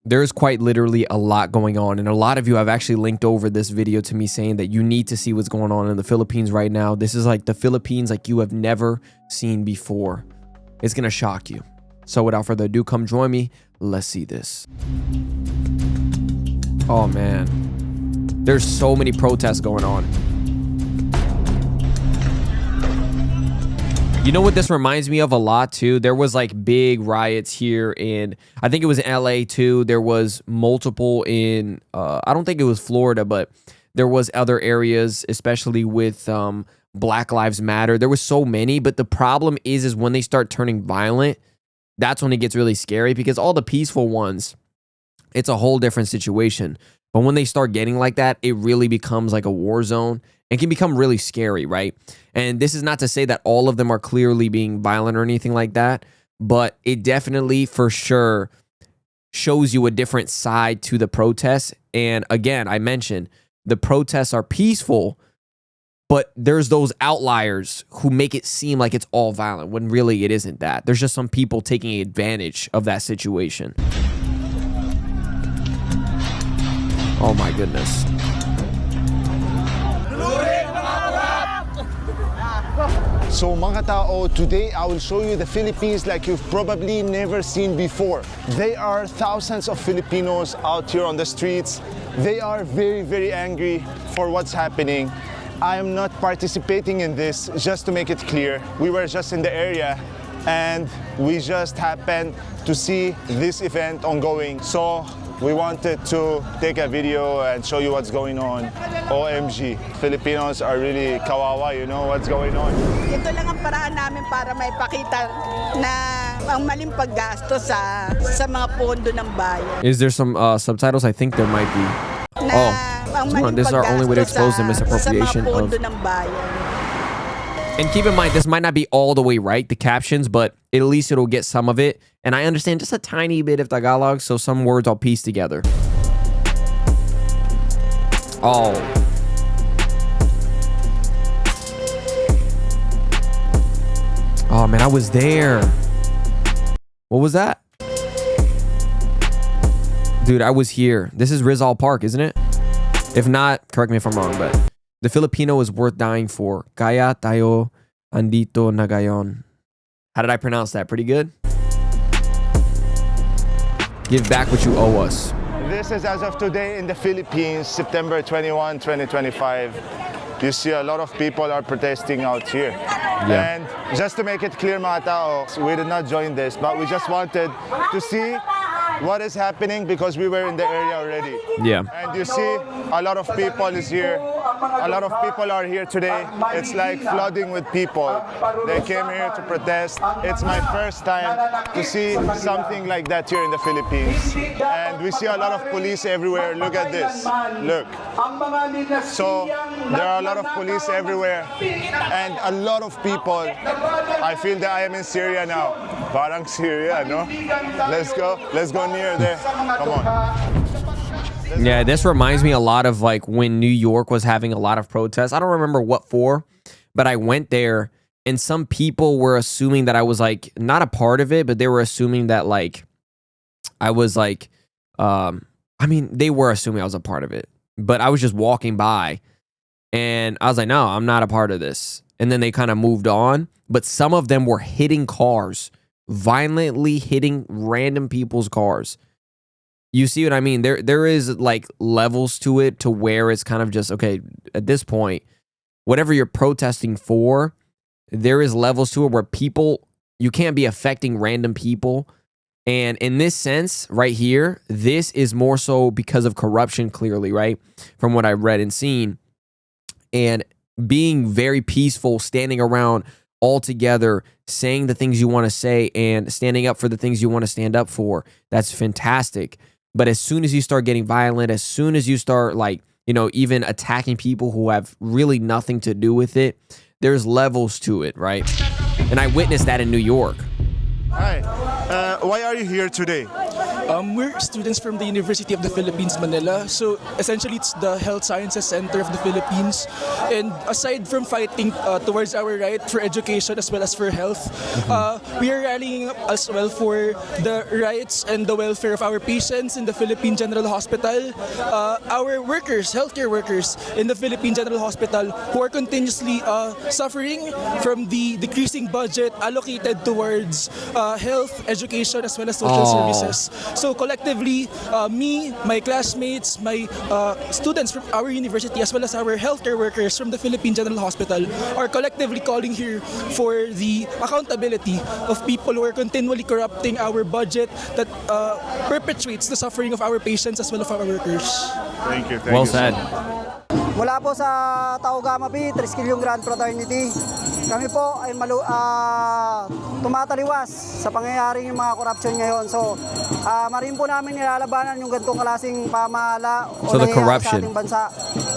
There's quite literally a lot going on, and a lot of you have actually linked over this video to me saying that you need to see what's going on in the Philippines right now. This is like the Philippines like you have never seen before. It's gonna shock you. So without further ado, come join me. Let's see this. Oh man, there's so many protests going on. You know what this reminds me of a lot too? There was like big riots here in, I think it was in LA too. There was multiple in, I don't think it was Florida, but there was other areas, especially with Black Lives Matter. There was so many, but the problem is when they start turning violent, that's when it gets really scary, because all the peaceful ones, it's a whole different situation. But when they start getting like that, it really becomes like a war zone and can become really scary, right? And this is not to say that all of them are clearly being violent or anything like that, but it definitely for sure shows you a different side to the protests. And again, I mentioned the protests are peaceful, but there's those outliers who make it seem like it's all violent when really it isn't that. There's just some people taking advantage of that situation. Oh my goodness. So mga tao, today I will show you the Philippines like you've probably never seen before. There are thousands of Filipinos out here on the streets. They are very, very angry for what's happening. I am not participating in this, just to make it clear. We were just in the area and we just happened to see this event ongoing. So we wanted to take a video and show you what's going on. OMG, Filipinos are really kawawa, you know what's going on. Ito lang ang paraan namin para maipakita na ang maling paggasto sa mga pondo ng bayan. Is there some subtitles? I think there might be. Oh, this is our only way to expose the misappropriation of... And keep in mind, this might not be all the way right, the captions, but at least it'll get some of it. And I understand just a tiny bit of Tagalog, so some words I'll piece together. Oh. Oh, man, I was there. What was that? Dude, I was here. This is Rizal Park, isn't it? If not, correct me if I'm wrong, but the Filipino is worth dying for. Kaya tayo andito na ngayon. How did I pronounce that? Pretty good? Give back what you owe us. This is as of today in the Philippines, September 21, 2025. You see a lot of people are protesting out here. Yeah. And just to make it clear, mga tao, we did not join this, but we just wanted to see what is happening because we were in the area already. Yeah. And you see a lot of people is here. A lot of people are here today. It's like flooding with people. They came here to protest. It's my first time to see something like that here in the Philippines. And we see a lot of police everywhere. Look at this. Look. So there are a lot of police everywhere. And a lot of people. I feel that I am in Syria now. Parang Syria, no? Let's go. Let's go near there. Come on. Yeah, this reminds me a lot of like when New York was having a lot of protests. I don't remember what for, but I went there and some people were assuming that I was like not a part of it, but they were assuming that like I was like, I mean, they were assuming I was a part of it, but I was just walking by and I was like, no, I'm not a part of this. And then they kind of moved on, but some of them were hitting cars, violently hitting random people's cars. You see what I mean? There is like levels to it to where it's kind of just, okay, at this point, whatever you're protesting for, there is levels to it where people, you can't be affecting random people. And in this sense right here, this is more so because of corruption clearly, right? From what I've read and seen. And being very peaceful, standing around all together, saying the things you want to say and standing up for the things you want to stand up for, that's fantastic. But as soon as you start getting violent, as soon as you start like, you know, even attacking people who have really nothing to do with it, there's levels to it, right? And I witnessed that in New York. Hi, why are you here today? We're students from the University of the Philippines, Manila. So essentially, it's the Health Sciences Center of the Philippines. And aside from fighting towards our right for education as well as for health, we are rallying as well for the rights and the welfare of our patients in the Philippine General Hospital, our workers, healthcare workers in the Philippine General Hospital who are continuously suffering from the decreasing budget allocated towards health, education, as well as social services. So collectively, me, my classmates, my students from our university, as well as our healthcare workers from the Philippine General Hospital are collectively calling here for the accountability of people who are continually corrupting our budget that perpetuates the suffering of our patients as well as our workers. Thank you. Well said. Mula po sa Tau Gamma Pi, Triskelion Grand Fraternity, kami po ay tumataliwas sa pangyayaring yung mga corruption ngayon. So, marin po namin nilalabanan yung ganitong klaseng pamahala o nangyayari sa ating bansa.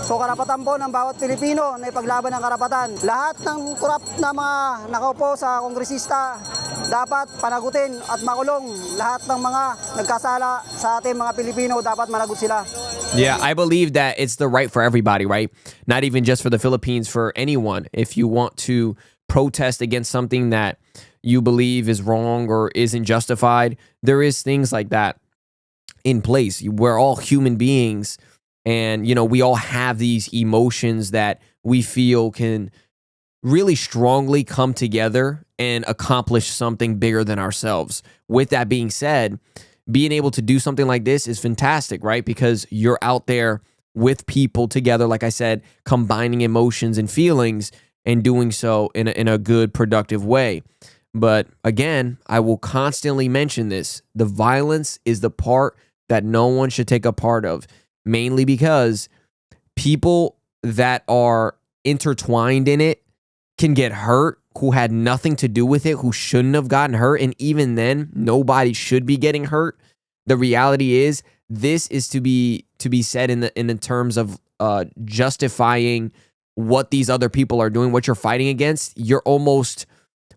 So, karapatan po ng bawat Pilipino na ipaglaban ang karapatan. Lahat ng corrupt na mga nakaupo sa kongresista, dapat panagutin at makulong. Lahat ng mga nagkasala sa ating mga Pilipino, dapat managot sila. Yeah, I believe that it's the right for everybody, right? Not even just for the Philippines, for anyone. If you want to protest against something that you believe is wrong or isn't justified, there is things like that in place. We're all human beings, and we all have these emotions that we feel can really strongly come together and accomplish something bigger than ourselves. With that being said, being able to do something like this is fantastic, right? Because you're out there with people together, like I said, combining emotions and feelings and doing so in a good, productive way. But again, I will constantly mention this. The violence is the part that no one should take a part of, mainly because people that are intertwined in it can get hurt, who had nothing to do with it, who shouldn't have gotten hurt. And even then, nobody should be getting hurt. The reality is, this is to be said in the terms of justifying what these other people are doing, what you're fighting against. You're almost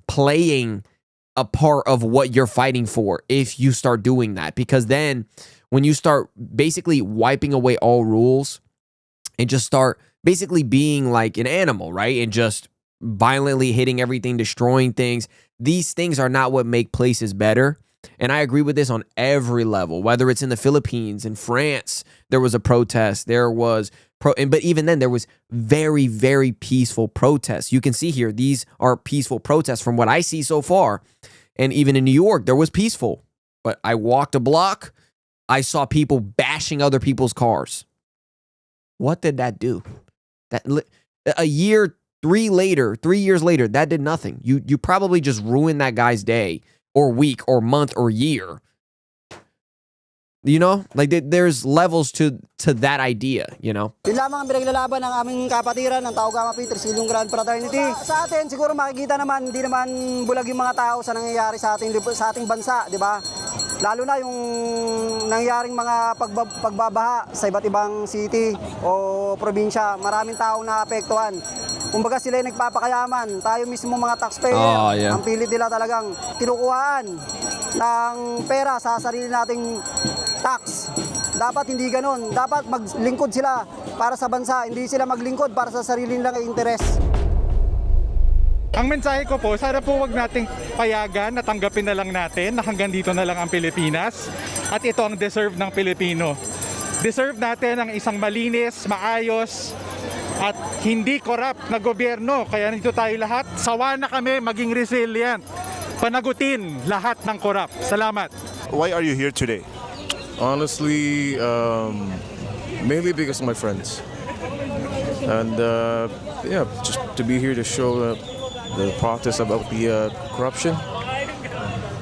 playing a part of what you're fighting for if you start doing that. Because then when you start basically wiping away all rules and just start basically being like an animal, right? And just violently hitting everything, destroying things. These things are not what make places better. And I agree with this on every level, whether it's in the Philippines, in France, there was a protest, but even then there was very, very peaceful protests. You can see here, these are peaceful protests from what I see so far. And even in New York, there was peaceful. But I walked a block, I saw people bashing other people's cars. What did that do? A year, 3 years later, that did nothing. You probably just ruined that guy's day or week or month or year. Like there's levels to that idea, Yun lamang ang pinaglalaban ng aming kapatiran ng Tau Gamma Pi, Triskelion Grand Fraternity. Sa atin, siguro makikita naman, hindi naman bulag yung mga tao sa nangyayari sa ating bansa, di ba? Lalo na yung nangyaring mga pagbabaha sa iba't ibang city o probinsya. Maraming taong naapektuhan. Kumbaga sila ay nagpapakayaman. Tayo mismo mga taxpayer, ang pilit nila talagang kinukuhaan ng pera sa sarili nating tax. Dapat hindi ganun. Dapat maglingkod sila para sa bansa. Hindi sila maglingkod para sa sarili nilang interes. Ang mensahe ko po, sana po wag nating payagan na tanggapin na lang natin na hanggang dito na lang ang Pilipinas at ito ang deserve ng Pilipino. Deserve natin ang isang malinis, maayos at hindi corrupt na gobyerno. Kaya nito tayo lahat, sawa na kami maging resilient. Panagutin lahat ng corrupt. Salamat. Why are you here today? Honestly, mainly because of my friends. And just to be here to show the protest about the corruption.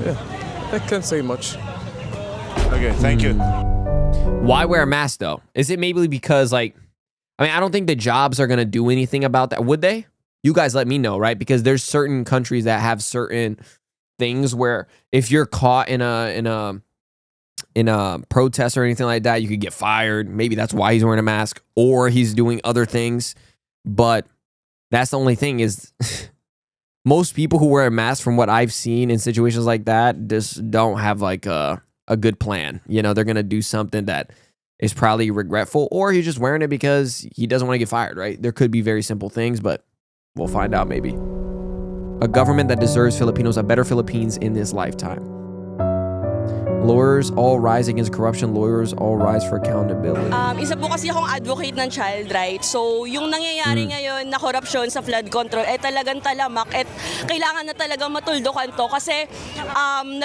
Yeah, I can't say much. Okay, thank you. Why wear a mask though? Is it maybe because I don't think the jobs are gonna do anything about that. Would they? You guys let me know, right? Because there's certain countries that have certain things where if you're caught in a protest or anything like that, you could get fired. Maybe that's why he's wearing a mask, or he's doing other things. But that's the only thing is most people who wear a mask, from what I've seen in situations like that, just don't have like a a good plan. You know, they're gonna do something that is probably regretful, or he's just wearing it because he doesn't want to get fired, right? There could be very simple things, but we'll find out maybe. A government that deserves Filipinos a better Philippines in this lifetime. Lawyers all rise against corruption. Lawyers all rise for accountability. Isa po kasi akong advocate ng child rights. So, yung nangyayari ngayon na korupsyon sa flood control, talagang talamak at kailangan na talagang matuldukan to kasi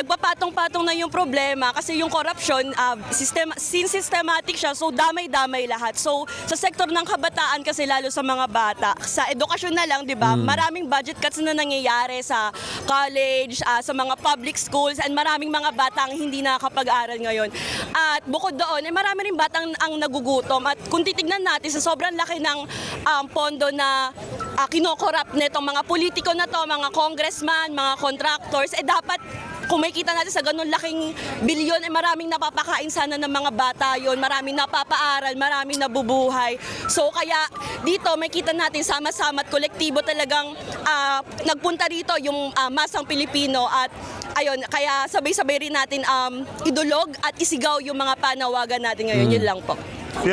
nagpapatong-patong na yung problema kasi yung korupsyon, systematic siya, so damay-damay lahat. So, sa sektor ng kabataan kasi lalo sa mga bata, sa edukasyon na lang, di ba, maraming budget cuts na nangyayari sa college, sa mga public schools, and maraming mga batang hindi nakakapag-aral ngayon. At bukod doon, marami rin batang ang nagugutom. At kung titignan natin sa sobrang laki ng pondo na kinokorrupt nitong mga politiko na to, mga congressman, mga contractors, dapat kung makikita natin sa ganun laking bilyon, maraming napapakain sana ng mga bata yon, maraming napapaaral, maraming nabubuhay. So kaya dito makikita natin sama-sama at kolektibo talagang nagpunta rito yung masang Pilipino at ayun, kaya sabay-sabay rin natin idulog at isigaw yung mga panawagan natin ngayon. Yun lang po.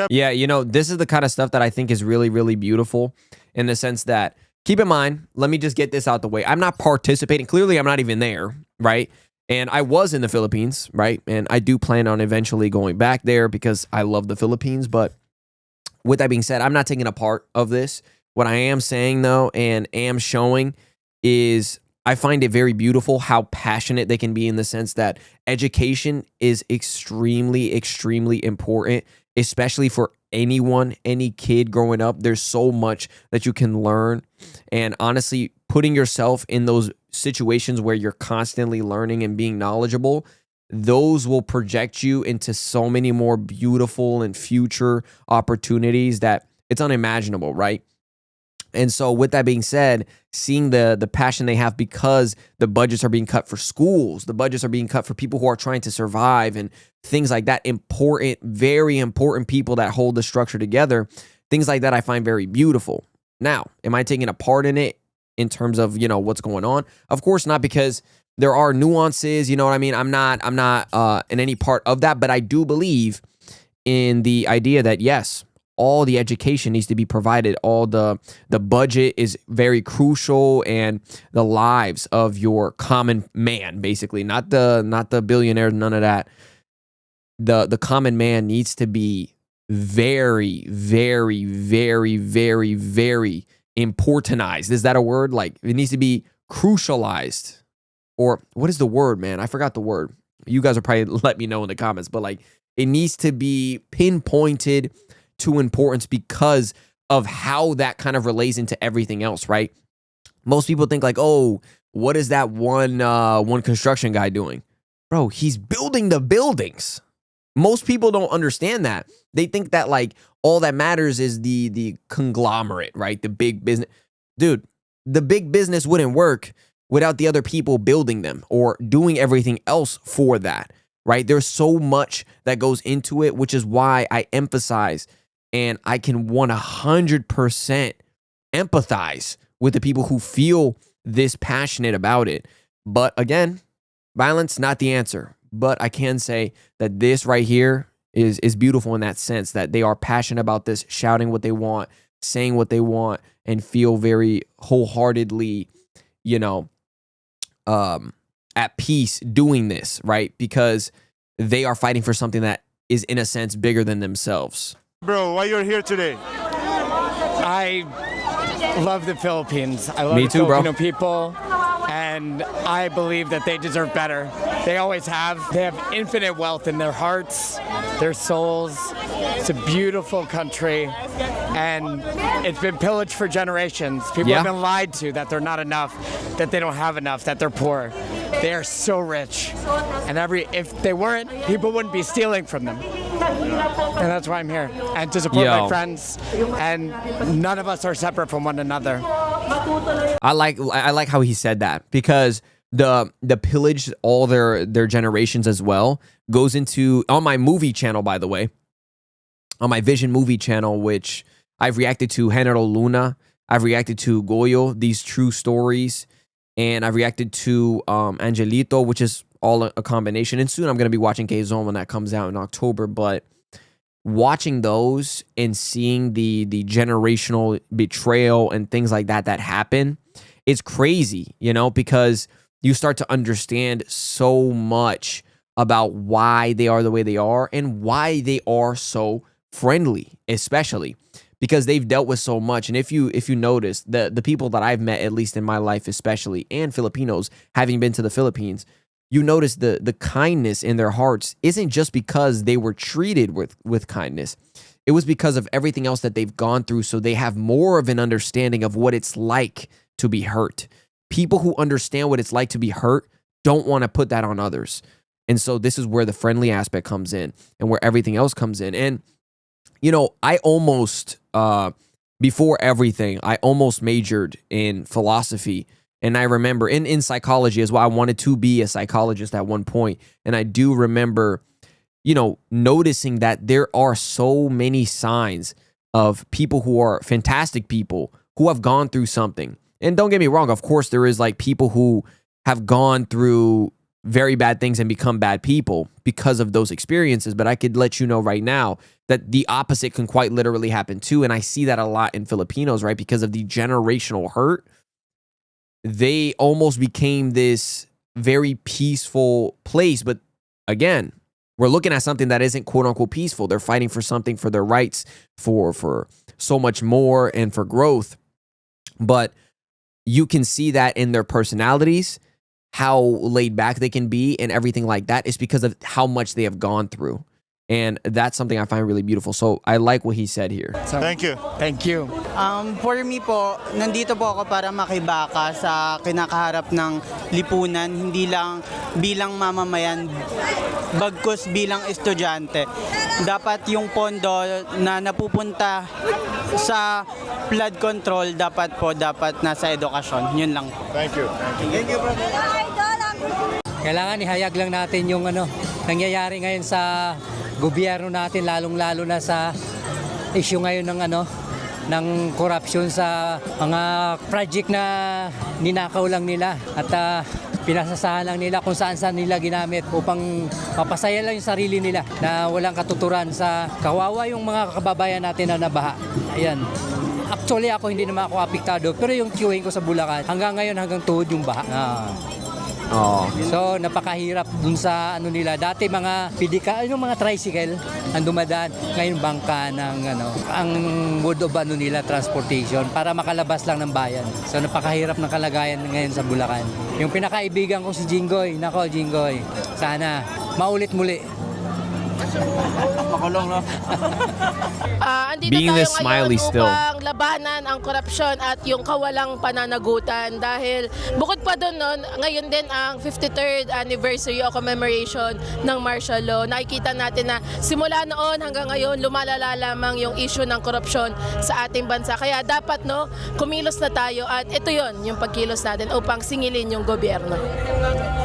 Yeah, you know, this is the kind of stuff that I think is really, really beautiful in the sense that, keep in mind, let me just get this out the way. I'm not participating. Clearly, I'm not even there, right? And I was in the Philippines, right? And I do plan on eventually going back there because I love the Philippines. But with that being said, I'm not taking a part of this. What I am saying, though, and am showing is I find it very beautiful how passionate they can be in the sense that education is extremely, extremely important, especially for anyone, any kid growing up. There's so much that you can learn. And honestly, putting yourself in those situations where you're constantly learning and being knowledgeable, those will project you into so many more beautiful and future opportunities that it's unimaginable, right? And so with that being said, seeing the passion they have because the budgets are being cut for schools, the budgets are being cut for people who are trying to survive and things like that, important, very important people that hold the structure together, things like that I find very beautiful. Now, am I taking a part in it in terms of, you know, what's going on? Of course not, because there are nuances, you know what I mean? I'm not in any part of that, but I do believe in the idea that yes, all the education needs to be provided. All the budget is very crucial, and the lives of your common man, basically, not the billionaires, none of that. The common man needs to be very, very, very, very, very importantized. Is that a word? Like, it needs to be crucialized. Or what is the word, man? I forgot the word. You guys will probably let me know in the comments, but like, it needs to be pinpointed to importance because of how that kind of relates into everything else, right? Most people think like, oh, what is that one construction guy doing? Bro, he's building the buildings. Most people don't understand that. They think that like all that matters is the conglomerate, right? The big business. Dude, the big business wouldn't work without the other people building them or doing everything else for that, right? There's so much that goes into it, which is why I emphasize and I can 100% empathize with the people who feel this passionate about it. But again, violence, not the answer. But I can say that this right here is beautiful in that sense that they are passionate about this, shouting what they want, saying what they want, and feel very wholeheartedly, you know, at peace doing this, right? Because they are fighting for something that is, in a sense, bigger than themselves. Bro, why you're here today? I love the Philippines. I love Me the too, bro. Filipino people, and I believe that they deserve better. They always have. They have infinite wealth in their hearts, their souls. It's a beautiful country, and it's been pillaged for generations. People have been lied to that they're not enough, that they don't have enough, that they're poor. They are so rich, and if they weren't, people wouldn't be stealing from them. And that's why I'm here, and to support my friends, and none of us are separate from one another. I like how he said that, because the pillage all their generations as well goes into, on my movie channel, by the way, on my Vision movie channel, which I've reacted to Genero Luna, I've reacted to Goyo, these true stories, and I've reacted to Angelito, which is all a combination. And soon I'm going to be watching K-Zone when that comes out in October. But watching those and seeing the generational betrayal and things like that happen, it's crazy, you know, because you start to understand so much about why they are the way they are and why they are so friendly, especially because they've dealt with so much. And if you notice, the people that I've met, at least in my life especially, and Filipinos, having been to the Philippines, you notice the kindness in their hearts isn't just because they were treated with kindness. It was because of everything else that they've gone through, so they have more of an understanding of what it's like to be hurt. People who understand what it's like to be hurt don't want to put that on others. And so this is where the friendly aspect comes in and where everything else comes in. And, you know, I almost, before everything, I almost majored in philosophy. And I remember in psychology as well. I wanted to be a psychologist at one point. And I do remember, you know, noticing that there are so many signs of people who are fantastic people who have gone through something. And don't get me wrong, of course, there is like people who have gone through very bad things and become bad people because of those experiences. But I could let you know right now that the opposite can quite literally happen too. And I see that a lot in Filipinos, right? Because of the generational hurt, they almost became this very peaceful place. But again, we're looking at something that isn't quote unquote peaceful. They're fighting for something, for their rights, for so much more, and for growth. But you can see that in their personalities, how laid back they can be and everything like that is because of how much they have gone through. And that's something I find really beautiful. So I like what he said here. Thank you. Thank you. For me po, nandito po ako para makibaka sa kinakaharap ng lipunan, hindi lang bilang mamamayan, bagkus bilang estudyante. Dapat yung pondo na napupunta sa flood control dapat nasa edukasyon. Yun lang po. Thank you. Thank you, brother. Kailangan ihayag lang natin yung nangyayari ngayon sa gobyerno natin, lalong-lalo na sa issue ngayon ng corruption sa mga project na ninakaw lang nila at pinasasahan lang nila kung saan-saan nila ginamit upang mapasaya lang yung sarili nila na walang katuturan sa kawawa yung mga kababayan natin na nabaha. Ayan. Actually ako hindi naman ako apektado pero yung queuing ko sa Bulacan hanggang ngayon hanggang tuhod yung baha. Oh. So napakahirap dun sa nila. Dati mga pidika, yung mga tricycle ang dumadaan, ngayon bangka ng ang mode of nila transportation para makalabas lang ng bayan. So napakahirap ng kalagayan ngayon sa Bulacan. Yung pinakaibigan ko si Jinggoy, nako Jinggoy, sana maulit muli. Makulong, no? Andito Being tayo this smiley ngayon still. upang labanan ang korupsyon at yung kawalang pananagutan dahil bukod pa doon ngayon din ang 53rd anniversary o commemoration ng martial law. Nakikita natin na simula noon hanggang ngayon lumalala lamang yung issue ng korupsyon sa ating bansa. Kaya dapat kumilos na tayo at ito yon yung pagkilos natin upang singilin yung gobyerno.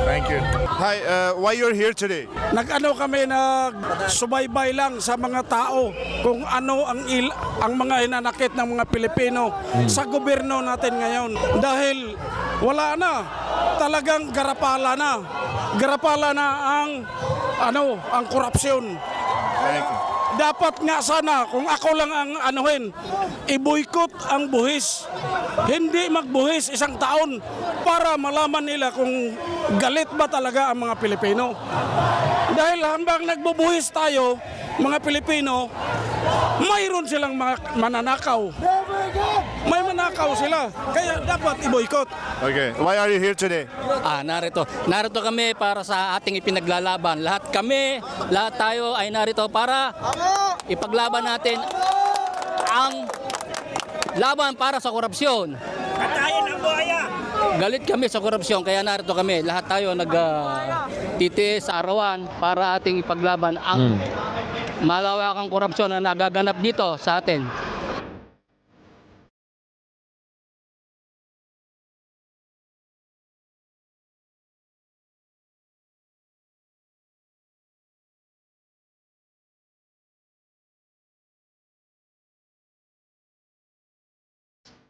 Thank you. Hi, why you're here today? Kami nagsubaybay lang sa mga tao kung ano ang mga hinanakit ng mga Pilipino sa gobyerno natin ngayon. Dahil wala na, talagang garapala na ang korupsyon. Dapat nga sana kung ako lang ang i-boycott ang buhis. Hindi magbuhis isang taon para malaman nila kung galit ba talaga ang mga Pilipino. Dahil hanggang nagbubuhis tayo, mga Pilipino, mayroon silang mananakaw. May manakaw sila. Kaya dapat i-boycott. Okay. Why are you here today? Narito kami para sa ating ipinaglalaban. Lahat tayo ay narito para ipaglaban natin ang laban para sa korupsyon. Patayin ang buhaya! Galit kami sa korupsyon kaya narito kami. Lahat tayo nagtitiis sa arawan para ating ipaglaban ang malawakang korupsyon na nagaganap dito sa atin.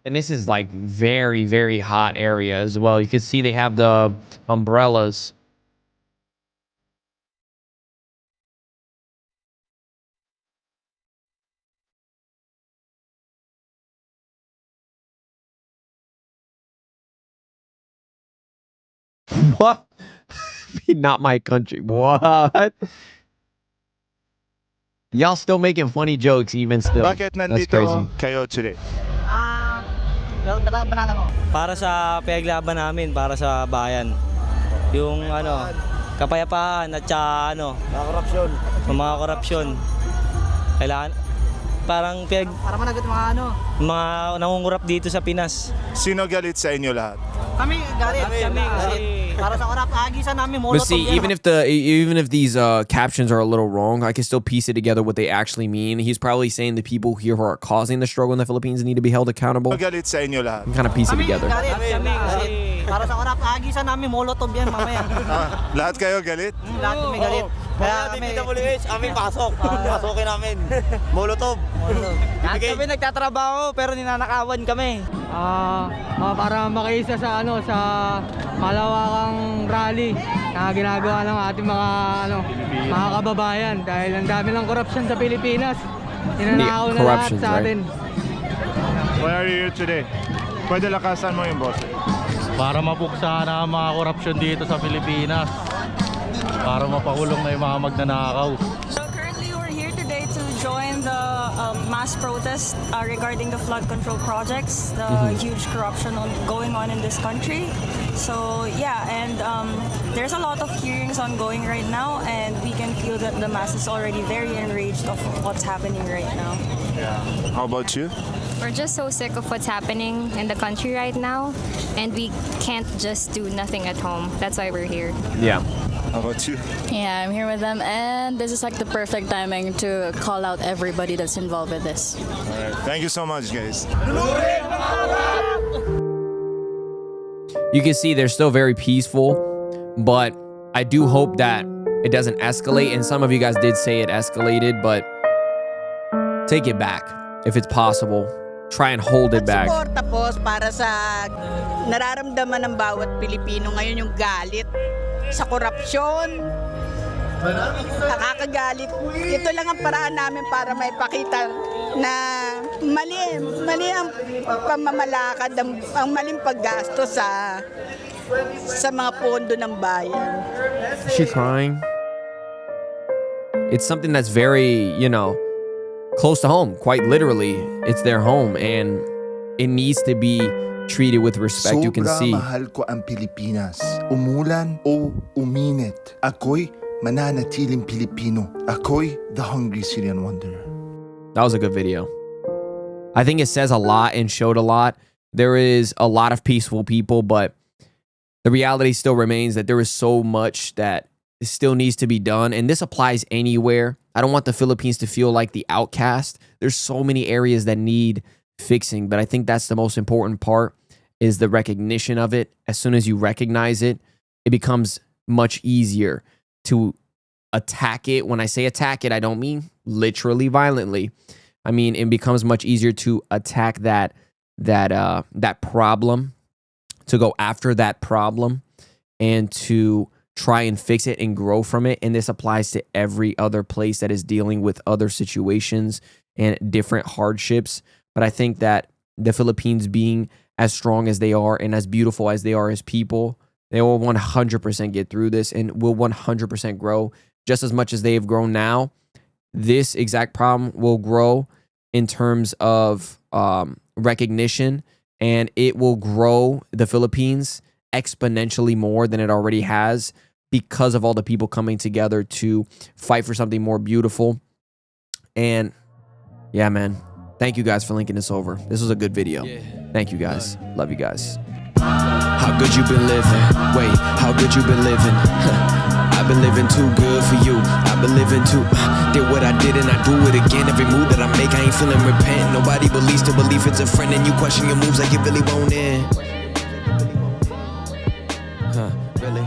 And this is like very, very hot area as well. You can see they have the umbrellas What? Not my country. What? Y'all still making funny jokes even still. Bakit That's nandito crazy. kayo today? Para sa pinaglaban namin, para sa bayan. Yung kapayapaan at saka mga korupsyon. Kailangan parang para managot mga nangungurap dito sa Pinas. Sino galit sa inyo lahat? Kami galit. Para sa korap agisan namin But see, even if these captions are a little wrong, I can still piece it together what they actually mean. He's probably saying the people here who are causing the struggle in the Philippines need to be held accountable. Sino galit sa inyo lahat? You kind of piece it together. Para sa korap agisan namin molotov yan mamaya. Lahat kayo galit? Lahat kami galit. Kaya kami DPWH, aming pasok. Pasokin namin. Molotov. Lahat kami nagtatrabaho pero ninanakawan kami. Para makiisa sa sa malawakang rally na ginagawa ng ating mga kababayan dahil ang dami ng korupsyon sa Pilipinas. Ninanakaw na lahat sa atin. Why are you here today? Pwede lakasan mo yung boss. Para mapuksa na ang mga korupsyon dito sa Pilipinas. Para mapakulong na yung mga magnanakaw. So currently we're here today to join the mass protest regarding the flood control projects, the huge corruption going on in this country. So yeah, and there's a lot of hearings ongoing right now, and we can feel that the mass is already very enraged of what's happening right now. Yeah. How about you? We're just so sick of what's happening in the country right now, and we can't just do nothing at home. That's why we're here. Yeah. How about you? Yeah, I'm here with them, and this is like the perfect timing to call out everybody that's involved with this. All right. Thank you so much, guys. You can see they're still very peaceful, but I do hope that it doesn't escalate. And some of you guys did say it escalated, but take it back if it's possible. Try and hold it back. Suporta po para sa nararamdaman ng bawat Pilipino ngayon yung galit sa korupsyon. Nakakagalit. Ito lang ang paraan namin para maipakita na mali ang pamamalakad, ang maling paggasto sa mga pondo ng bayan. Is she crying? It's something that's very, close to home. Quite literally, it's their home, and it needs to be treated with respect. You can see. Mahal ko ang Pilipinas. Umulan o uminit, ako'y mananatiling Pilipino. Ako'y the hungry Syrian wanderer. That was a good video. I think it says a lot and showed a lot. There is a lot of peaceful people, but the reality still remains that there is so much that still needs to be done. And this applies anywhere. I don't want the Philippines to feel like the outcast. There's so many areas that need fixing, but I think that's the most important part, is the recognition of it. As soon as you recognize it, it becomes much easier to attack it. When I say attack it, I don't mean literally violently. I mean, it becomes much easier to attack that problem, to go after that problem, and to try and fix it and grow from it. And this applies to every other place that is dealing with other situations and different hardships. But I think that the Philippines, being as strong as they are and as beautiful as they are as people, they will 100% get through this and will 100% grow just as much as they have grown now. This exact problem will grow in terms of recognition, and it will grow the Philippines exponentially more than it already has because of all the people coming together to fight for something more beautiful. And yeah, man, thank you guys for linking this over. This was a good video. Thank you guys. Love you guys. How good you been living? Wait, how good you been living? I've been living too good for you. I've been living too. Did what I did and I do it again. Every move that I make, I ain't feeling repent. Nobody believes to believe it's a friend, and you question your moves like you really won't end. Really?